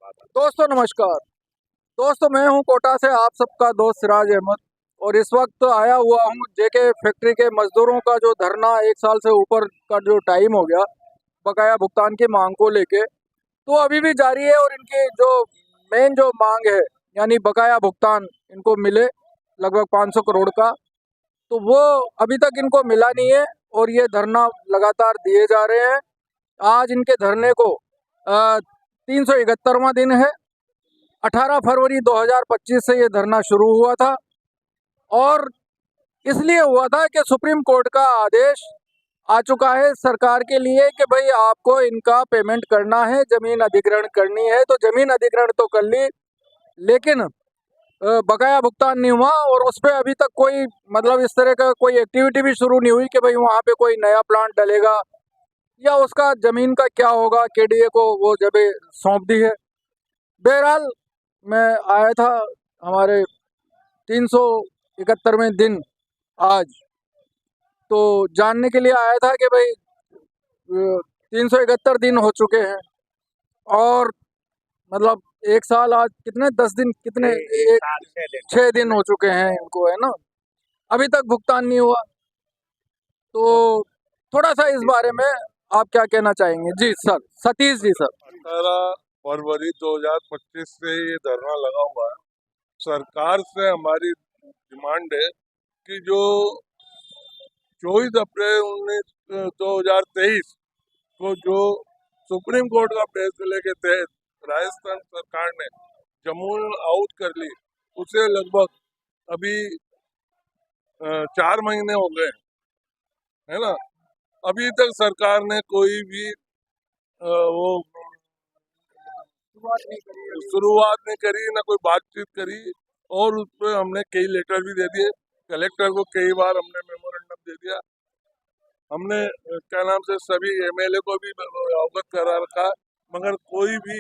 दोस्तों नमस्कार। दोस्तों मैं हूं कोटा से आप सबका दोस्त सिराज अहमद और इस वक्त आया हुआ हूं जेके फैक्ट्री के मजदूरों का जो धरना एक साल से ऊपर का जो टाइम हो गया बकाया भुगतान की मांग को लेके, तो अभी भी जारी है। और इनकी जो मेन जो मांग है यानी बकाया भुगतान इनको मिले लगभग 500 करोड़ का, तो वो अभी तक इनको मिला नहीं है और ये धरना लगातार दिए जा रहे हैं। आज इनके धरने को 371वां दिन है। 18 फरवरी 2025 से ये धरना शुरू हुआ था और इसलिए हुआ था कि सुप्रीम कोर्ट का आदेश आ चुका है सरकार के लिए कि भाई आपको इनका पेमेंट करना है, ज़मीन अधिग्रहण करनी है तो ज़मीन अधिग्रहण तो कर ली, लेकिन बकाया भुगतान नहीं हुआ और उस पर अभी तक कोई मतलब इस तरह का कोई एक्टिविटी भी शुरू नहीं हुई कि भाई वहाँ पे कोई नया प्लांट डलेगा या उसका ज़मीन का क्या होगा। केडीए को वो जगह सौंप दी है। बहरहाल मैं आया था हमारे 371वें दिन आज, तो जानने के लिए आया था कि भाई 371 दिन हो चुके हैं और मतलब एक साल आज कितने 10 दिन कितने एक 6 दिन हो चुके हैं इनको, है ना, अभी तक भुगतान नहीं हुआ। तो थोड़ा सा इस बारे में आप क्या कहना चाहेंगे? जी सर, सतीश जी सर। 18 फरवरी 2025 से ये धरना लगा हुआ है। सरकार से हमारी डिमांड है कि जो 24 अप्रैल 2023 को जो सुप्रीम कोर्ट का फैसले के तहत राजस्थान सरकार ने जमीन आउट कर ली, उसे लगभग अभी 4 महीने हो गए, है ना। अभी तक सरकार ने कोई भी वो शुरुआत नहीं करी, ना कोई बातचीत करी। और उस पर हमने कई लेटर भी दे दिए, कलेक्टर को कई बार हमने मेमोरेंडम दे दिया। हमने क्या नाम से सभी एमएलए को भी अवगत करा रखा, मगर कोई भी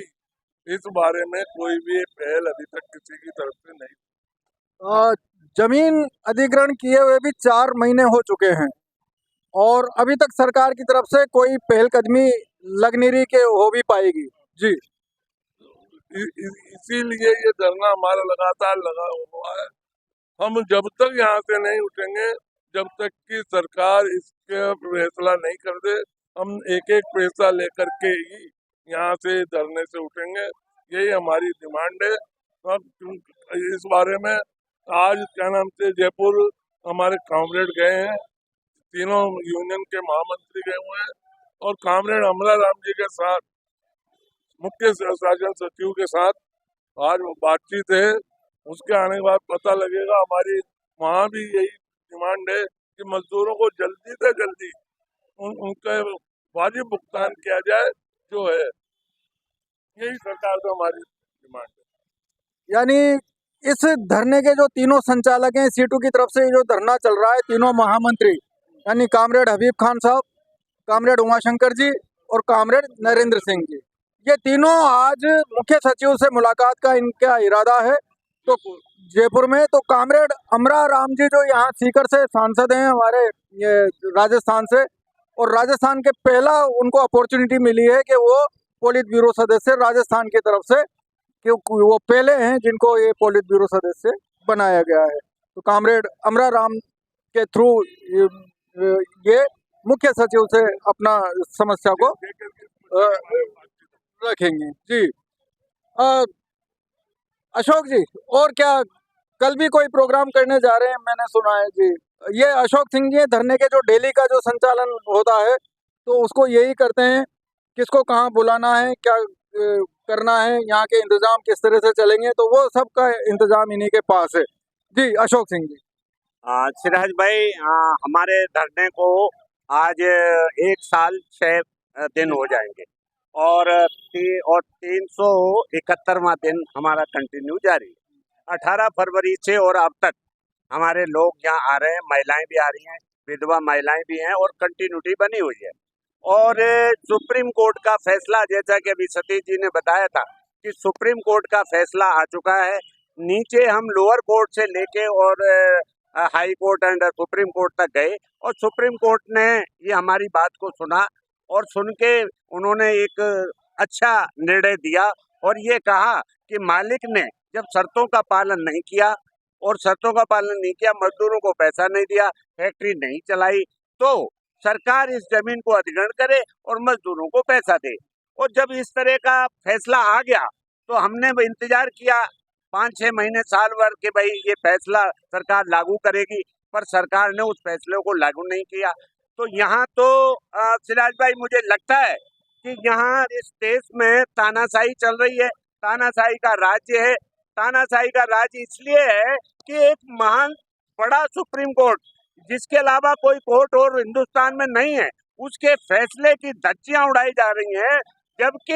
इस बारे में कोई भी पहल अभी तक किसी की तरफ से नहीं। जमीन अधिग्रहण किए हुए भी 4 महीने हो चुके हैं और अभी तक सरकार की तरफ से कोई पहलकदमी लग नहीं रही कि हो भी पाएगी। जी, इसीलिए ये धरना हमारा लगातार लगा हुआ है। हम जब तक यहाँ से नहीं उठेंगे, जब तक कि सरकार इसका फैसला नहीं कर दे, हम एक एक पैसा लेकर के ही यहाँ से धरने से उठेंगे। यही हमारी डिमांड है। इस बारे में आज क्या नाम से जयपुर हमारे कॉमरेड गए हैं, तीनों यूनियन के महामंत्री गए हुए हैं और कॉमरेड अमरा राम जी के साथ, मुख्य शासन सचिव के साथ आज बातचीत है। उसके आने के बाद पता लगेगा। हमारी वहाँ भी यही डिमांड है कि मजदूरों को जल्दी से जल्दी उनका वाजिब भुगतान किया जाए, जो है यही सरकार से हमारी डिमांड है। यानी इस धरने के जो तीनों संचालक हैं सीटू की तरफ से जो धरना चल रहा है, तीनों महामंत्री यानी कामरेड हबीब खान साहब, कामरेड उमाशंकर जी और कामरेड नरेंद्र सिंह जी, ये तीनों आज मुख्य सचिव से मुलाकात का इनका इरादा है तो जयपुर में। तो कामरेड अमरा राम जी जो यहाँ सीकर से सांसद हैं हमारे ये राजस्थान से, और राजस्थान के पहला उनको अपॉर्चुनिटी मिली है कि वो पोलित ब्यूरो सदस्य राजस्थान की तरफ से, क्योंकि वो पहले हैं जिनको ये पोलित ब्यूरो सदस्य बनाया गया है। तो कामरेड अमरा राम के थ्रू ये मुख्य सचिव से अपना समस्या को रखेंगे। जी अशोक जी, और क्या कल भी कोई प्रोग्राम करने जा रहे हैं मैंने सुना है? जी, ये अशोक सिंह जी धरने के जो डेली का जो संचालन होता है तो उसको यही करते हैं, किसको कहाँ बुलाना है, क्या करना है, यहाँ के इंतजाम किस तरह से चलेंगे, तो वो सब का इंतजाम इन्हीं के पास है। जी अशोक सिंह जी। सिराज भाई, हमारे धरने को आज 1 साल 6 दिन हो जाएंगे और 371वां दिन हमारा कंटिन्यू जारी है 18 फरवरी से। और अब तक हमारे लोग यहाँ आ रहे हैं, महिलाएं भी आ रही हैं, विधवा महिलाएं भी हैं और कंटिन्यूटी बनी हुई है। और सुप्रीम कोर्ट का फैसला, जैसा कि अभी सतीश जी ने बताया था कि सुप्रीम कोर्ट का फैसला आ चुका है। नीचे हम लोअर कोर्ट से लेके और high court and supreme court तक गए और सुप्रीम कोर्ट ने ये हमारी बात को सुना और सुन के उन्होंने एक अच्छा निर्णय दिया और ये कहा कि मालिक ने जब शर्तों का पालन नहीं किया और शर्तों का पालन नहीं किया, मजदूरों को पैसा नहीं दिया, फैक्ट्री नहीं चलाई, तो सरकार इस जमीन को अधिग्रहण करे और मजदूरों को पैसा दे। और जब इस तरह का फैसला आ गया तो हमने इंतजार किया 5-6 महीने, साल भर के भाई ये फैसला सरकार लागू करेगी, पर सरकार ने उस फैसले को लागू नहीं किया। तो यहाँ तो सिराज भाई मुझे लगता है कि यहाँ इस देश में तानाशाही चल रही है, तानाशाही का राज्य है। तानाशाही का राज्य इसलिए है कि एक महान बड़ा सुप्रीम कोर्ट, जिसके अलावा कोई कोर्ट और हिंदुस्तान में नहीं है, उसके फैसले की धज्जियां उड़ाई जा रही हैं। जबकि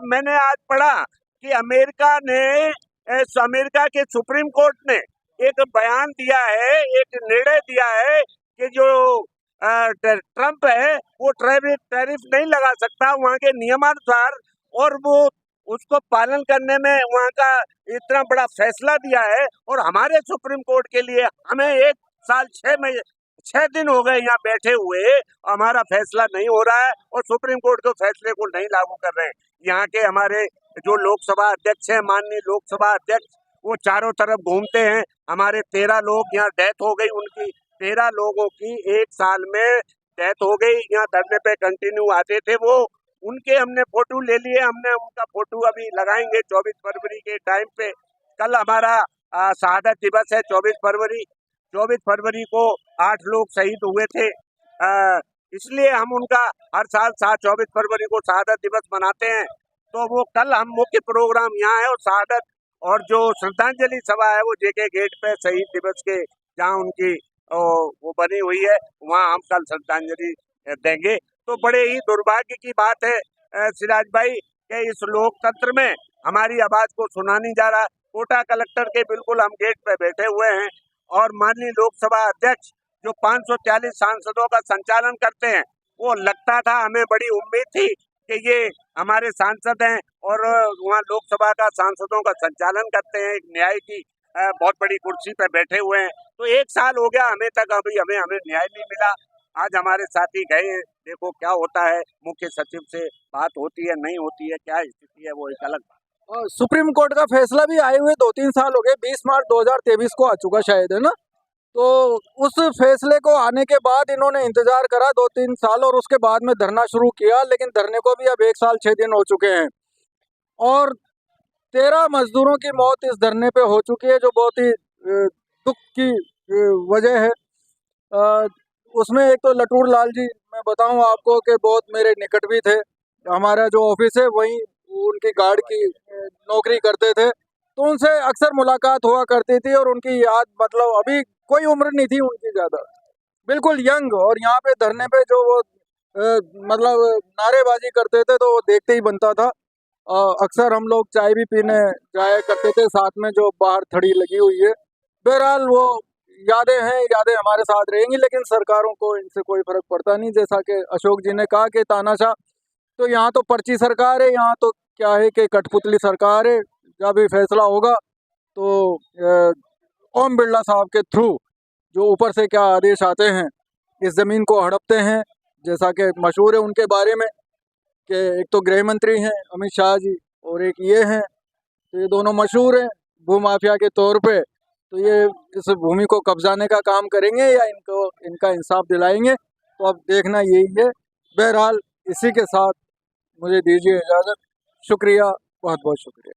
मैंने आज पढ़ा कि अमेरिका के सुप्रीम कोर्ट ने एक बयान दिया है, एक निर्णय दिया है कि जो ट्रंप है वो टैरिफ नहीं लगा सकता वहाँ के नियमानुसार, और वो उसको पालन करने में वहाँ का इतना बड़ा फैसला दिया है। और हमारे सुप्रीम कोर्ट के लिए हमें 1 साल 6 दिन हो गए यहाँ बैठे हुए, हमारा फैसला नहीं हो रहा है और सुप्रीम कोर्ट के फैसले को नहीं लागू कर रहे हैं। यहाँ के हमारे जो लोकसभा अध्यक्ष हैं, माननीय लोकसभा अध्यक्ष, वो चारों तरफ घूमते हैं। हमारे 13 लोग यहाँ डेथ हो गई उनकी, 13 लोगों की 1 साल में डेथ हो गई। यहाँ धरने पे कंटिन्यू आते थे वो, उनके हमने फोटो ले लिए, हमने उनका फोटो अभी लगाएंगे 24 फरवरी के टाइम पे। कल हमारा शहादत दिवस है 24 फरवरी को 8 लोग शहीद हुए थे, इसलिए हम उनका हर साल 24 फरवरी को शहादत दिवस मनाते हैं। तो वो कल हम मुख्य प्रोग्राम यहाँ है और शहादत और जो श्रद्धांजलि सभा है वो जेके गेट पे शहीद दिवस के जहाँ उनकी वो बनी हुई है, वहाँ हम कल श्रद्धांजलि देंगे। तो बड़े ही दुर्भाग्य की बात है सिराज भाई कि इस लोकतंत्र में हमारी आवाज को सुना नहीं जा रहा। कोटा कलेक्टर के बिल्कुल हम गेट पे बैठे हुए हैं और माननीय लोकसभा अध्यक्ष जो 540 सांसदों का संचालन करते हैं, वो लगता था, हमें बड़ी उम्मीद थी कि ये हमारे सांसद हैं और वहाँ लोकसभा का सांसदों का संचालन करते हैं, एक न्याय की बहुत बड़ी कुर्सी पे बैठे हुए हैं। तो 1 साल हो गया हमें हमें न्याय नहीं मिला। आज हमारे साथी गए हैं, देखो क्या होता है, मुख्य सचिव से बात होती है नहीं होती है, क्या स्थिति है वो एक अलग बात। सुप्रीम कोर्ट का फैसला भी आए हुए 2-3 साल हो गए, 20 मार्च 2023 को आ चुका शायद, है ना। तो उस फैसले को आने के बाद इन्होंने इंतजार करा 2-3 साल और उसके बाद में धरना शुरू किया, लेकिन धरने को भी अब 1 साल 6 दिन हो चुके हैं और 13 मजदूरों की मौत इस धरने पे हो चुकी है, जो बहुत ही दुख की वजह है। उसमें एक तो लटूर लाल जी, मैं बताऊं आपको कि बहुत मेरे निकट भी थे, हमारा जो ऑफिस है वहीं उनकी गार्ड की नौकरी करते थे, तो उनसे अक्सर मुलाकात हुआ करती थी और उनकी याद, मतलब अभी कोई उम्र नहीं थी उनकी ज़्यादा, बिल्कुल यंग। और यहाँ पे धरने पे जो वो मतलब नारेबाजी करते थे तो वो देखते ही बनता था। अक्सर हम लोग चाय भी पीने जाया करते थे साथ में, जो बाहर थड़ी लगी हुई है। बहरहाल वो यादें हैं, यादें हमारे साथ रहेंगी, लेकिन सरकारों को इनसे कोई फर्क पड़ता नहीं। जैसा कि अशोक जी ने कहा कि तानाशाह, तो यहाँ तो पर्ची सरकार है, यहाँ तो क्या है कि कठपुतली सरकार है। जब भी फैसला होगा तो ओम बिरला साहब के थ्रू जो ऊपर से क्या आदेश आते हैं, इस ज़मीन को हड़पते हैं। जैसा कि मशहूर है उनके बारे में कि एक तो गृह मंत्री हैं अमित शाह जी और एक ये हैं, तो ये दोनों मशहूर हैं भूमाफिया के तौर पे। तो ये इस भूमि को कब्जाने का काम करेंगे या इनका इंसाफ दिलाएंगे, तो अब देखना यही है। बहरहाल इसी के साथ मुझे दीजिए इजाज़त। शुक्रिया, बहुत बहुत शुक्रिया।